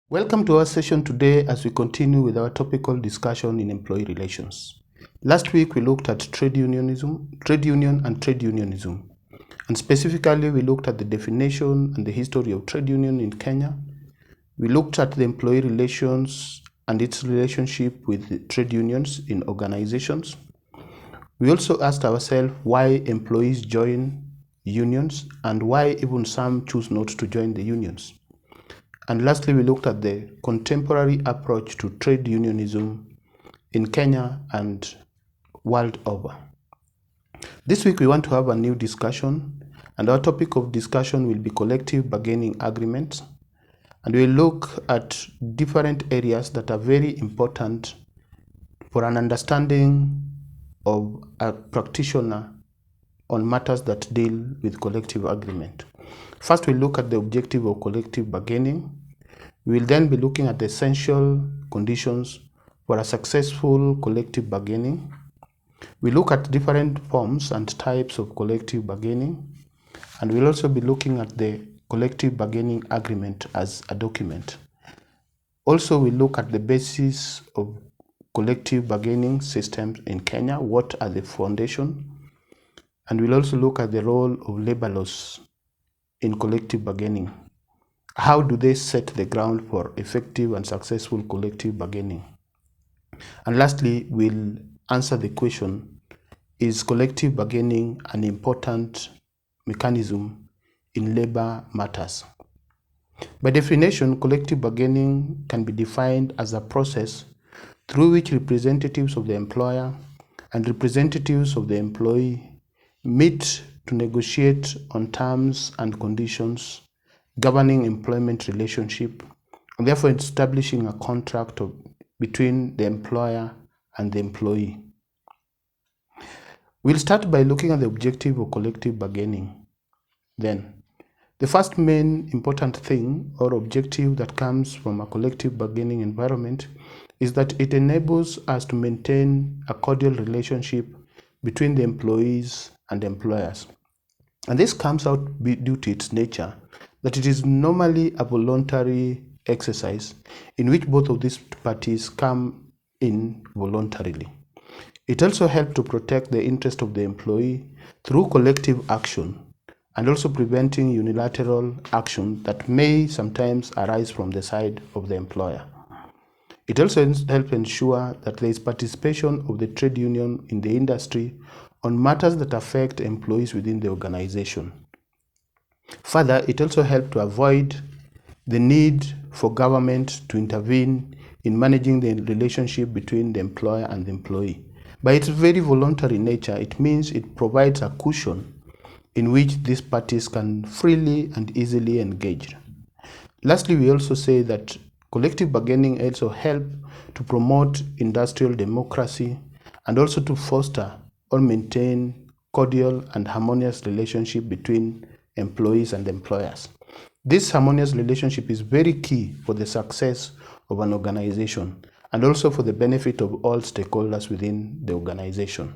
Welcome to our session today as we continue with our topical discussion in employee relations. Last week we looked at trade union and trade unionism, and specifically we looked at the definition and the history of trade union in Kenya. We looked at the employee relations and its relationship with trade unions in organizations. We also asked ourselves why employees join unions and why even some choose not to join the unions. And lastly, we looked at the contemporary approach to trade unionism in Kenya and world over. This week we want to have a new discussion, and our topic of discussion will be collective bargaining agreements. And we'll look at different areas that are very important for an understanding of a practitioner on matters that deal with collective agreement. First, we'll look at the objective of collective bargaining. We will then be looking at the essential conditions for a successful collective bargaining. We look at different forms and types of collective bargaining, and we'll also be looking at the collective bargaining agreement as a document. Also, we look at the basis of collective bargaining systems in Kenya, what are the foundation, and we'll also look at the role of labor laws in collective bargaining. How do they set the ground for effective and successful collective bargaining? And lastly, we'll answer the question, is collective bargaining an important mechanism in labor matters? By definition, collective bargaining can be defined as a process through which representatives of the employer and representatives of the employee meet to negotiate on terms and conditions governing employment relationship, and therefore establishing a contract between the employer and the employee. We'll start by looking at the objective of collective bargaining. Then, the first main important thing or objective that comes from a collective bargaining environment is that it enables us to maintain a cordial relationship between the employees and employers. And this comes out due to its nature, that it is normally a voluntary exercise in which both of these parties come in voluntarily. It also helps to protect the interest of the employee through collective action and also preventing unilateral action that may sometimes arise from the side of the employer. It also helps ensure that there is participation of the trade union in the industry on matters that affect employees within the organization. Further, it also helps to avoid the need for government to intervene in managing the relationship between the employer and the employee. By its very voluntary nature, it means it provides a cushion in which these parties can freely and easily engage. Lastly, we also say that collective bargaining also helps to promote industrial democracy and also to foster or maintain cordial and harmonious relationship between employees and employers. This harmonious relationship is very key for the success of an organization and also for the benefit of all stakeholders within the organization.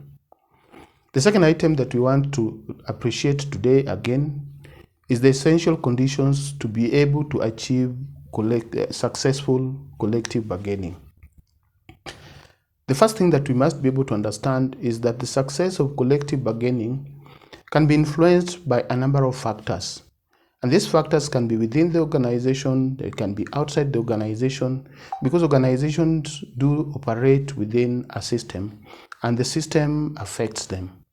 The second item that we want to appreciate today again is the essential conditions to be able to achieve successful collective bargaining. The first thing that we must be able to understand is that the success of collective bargaining can be influenced by a number of factors. And these factors can be within the organization, they can be outside the organization, because organizations do operate within a system and the system affects them.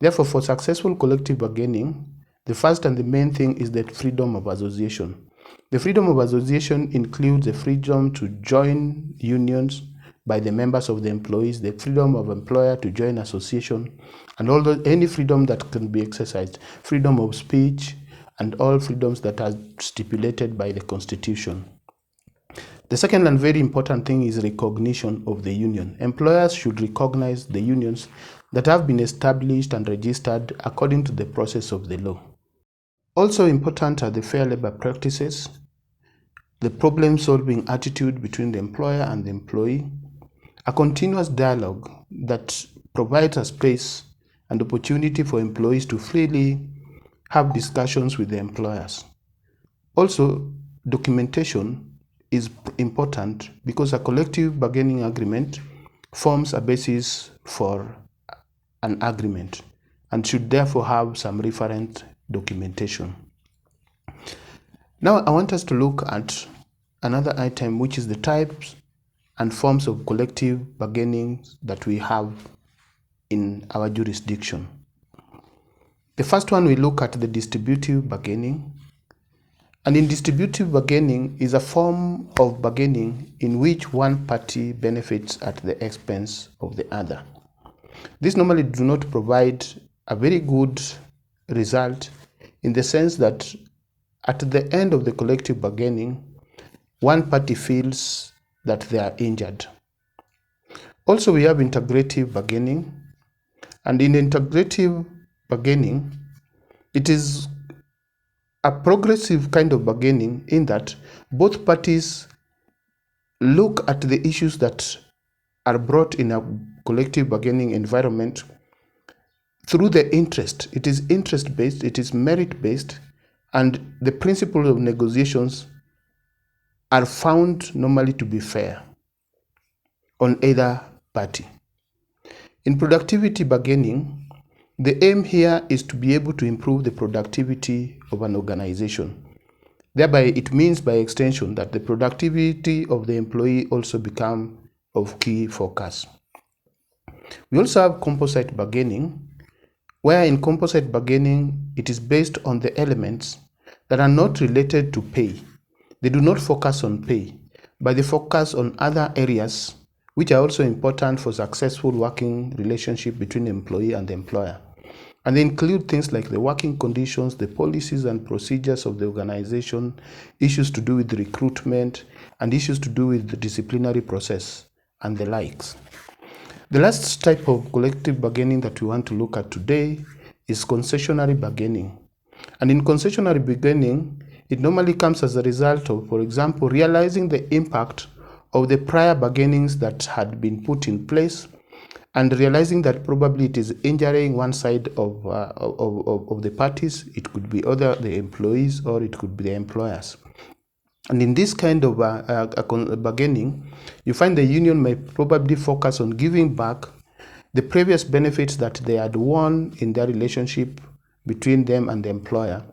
Therefore, for successful collective bargaining, the first and the main thing is the freedom of association. The freedom of association includes the freedom to join unions by the members of the employees, the freedom of employer to join association, and any freedom that can be exercised, freedom of speech, and all freedoms that are stipulated by the Constitution. The second and very important thing is recognition of the union. Employers should recognize the unions that have been established and registered according to the process of the law. Also important are the fair labor practices, the problem-solving attitude between the employer and the employee, a continuous dialogue that provides a space and opportunity for employees to freely have discussions with the employers. Also, documentation is important because a collective bargaining agreement forms a basis for an agreement and should therefore have some reference documentation. Now I want us to look at another item, which is the types and forms of collective bargaining that we have in our jurisdiction. The first one, we look at the distributive bargaining. And in distributive bargaining is a form of bargaining in which one party benefits at the expense of the other. This normally do not provide a very good result, in the sense that at the end of the collective bargaining, one party feels that they are injured. Also, we have integrative bargaining, and in integrative bargaining, it is a progressive kind of bargaining in that both parties look at the issues that are brought in a collective bargaining environment through the interest. It is interest-based, it is merit-based, and the principles of negotiations are found normally to be fair on either party. In productivity bargaining, the aim here is to be able to improve the productivity of an organization. Thereby, it means by extension that the productivity of the employee also becomes of key focus. We also have composite bargaining, where in composite bargaining, it is based on the elements that are not related to pay. They do not focus on pay, but they focus on other areas which are also important for successful working relationship between the employee and the employer. And they include things like the working conditions, the policies and procedures of the organization, issues to do with recruitment, and issues to do with the disciplinary process, and the likes. The last type of collective bargaining that we want to look at today is concessionary bargaining. And in concessionary bargaining, it normally comes as a result of, for example, realizing the impact of the prior bargainings that had been put in place, and realizing that probably it is injuring one side of the parties. It could be either the employees or it could be the employers. And in this kind of bargaining, you find the union may probably focus on giving back the previous benefits that they had won in their relationship between them and the employer.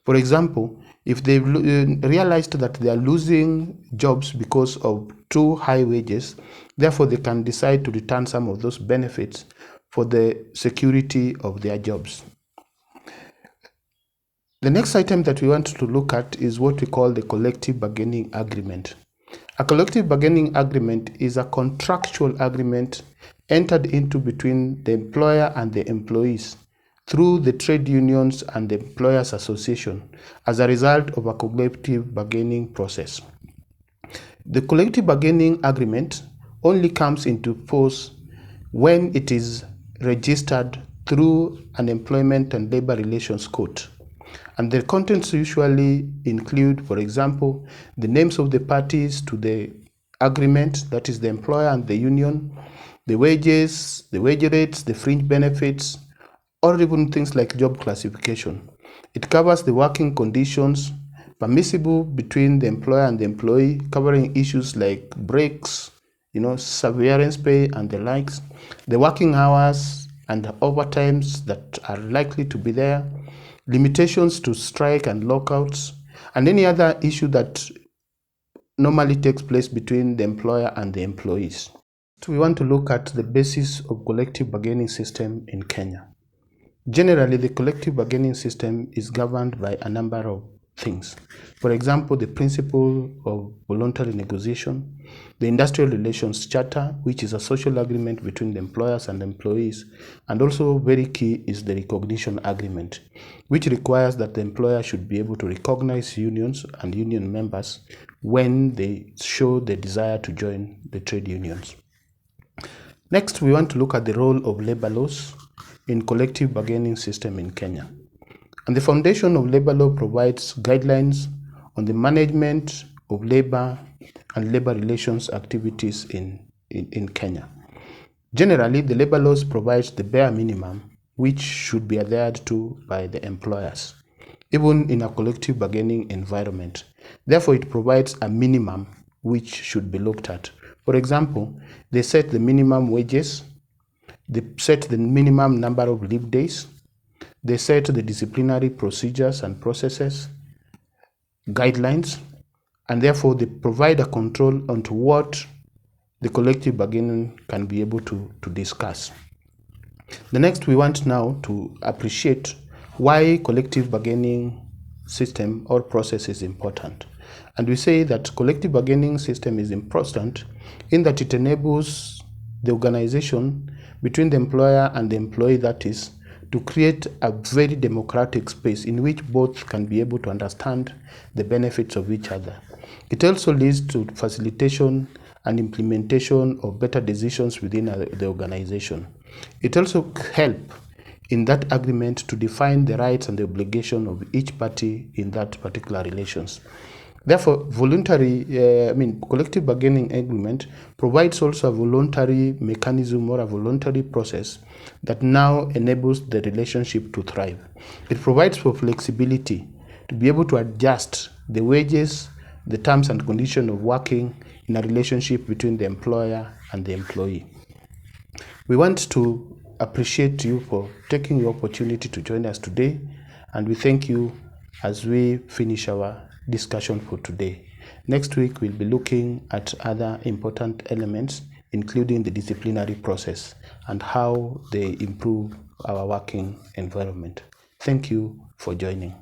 For example, if they realized that they are losing jobs because of too high wages, therefore they can decide to return some of those benefits for the security of their jobs. The next item that we want to look at is what we call the collective bargaining agreement. A collective bargaining agreement is a contractual agreement entered into between the employer and the employees through the trade unions and the employers association as a result of a collective bargaining process. The collective bargaining agreement only comes into force when it is registered through an employment and labor relations court. And the contents usually include, for example, the names of the parties to the agreement, that is the employer and the union, the wages, the wage rates, the fringe benefits, or even things like job classification. It covers the working conditions permissible between the employer and the employee, covering issues like breaks, severance pay and the likes, the working hours and overtimes that are likely to be there, limitations to strike and lockouts, and any other issue that normally takes place between the employer and the employees. So we want to look at the basis of collective bargaining system in Kenya. Generally, the collective bargaining system is governed by a number of things. For example, the principle of voluntary negotiation, the Industrial Relations Charter, which is a social agreement between the employers and employees, and also very key is the recognition agreement, which requires that the employer should be able to recognize unions and union members when they show the desire to join the trade unions. Next, we want to look at the role of labor laws in collective bargaining system in Kenya. And the foundation of labor law provides guidelines on the management of labor and labor relations activities in Kenya. Generally, the labor laws provides the bare minimum which should be adhered to by the employers, even in a collective bargaining environment. Therefore, it provides a minimum which should be looked at. For example, they set the minimum wages, they set the minimum number of leave days, they set the disciplinary procedures and processes, guidelines, and therefore they provide a control onto what the collective bargaining can be able to discuss. The next, we want now to appreciate why collective bargaining system or process is important. And we say that collective bargaining system is important in that it enables the organization between the employer and the employee, that is, to create a very democratic space in which both can be able to understand the benefits of each other. It also leads to facilitation and implementation of better decisions within the organization. It also helps in that agreement to define the rights and the obligation of each party in that particular relations. Therefore, collective bargaining agreement provides also a voluntary mechanism or a voluntary process that now enables the relationship to thrive. It provides for flexibility to be able to adjust the wages, the terms and conditions of working in a relationship between the employer and the employee. We want to appreciate you for taking the opportunity to join us today, and we thank you as we finish our discussion for today. Next week, we'll be looking at other important elements, including the disciplinary process and how they improve our working environment. Thank you for joining.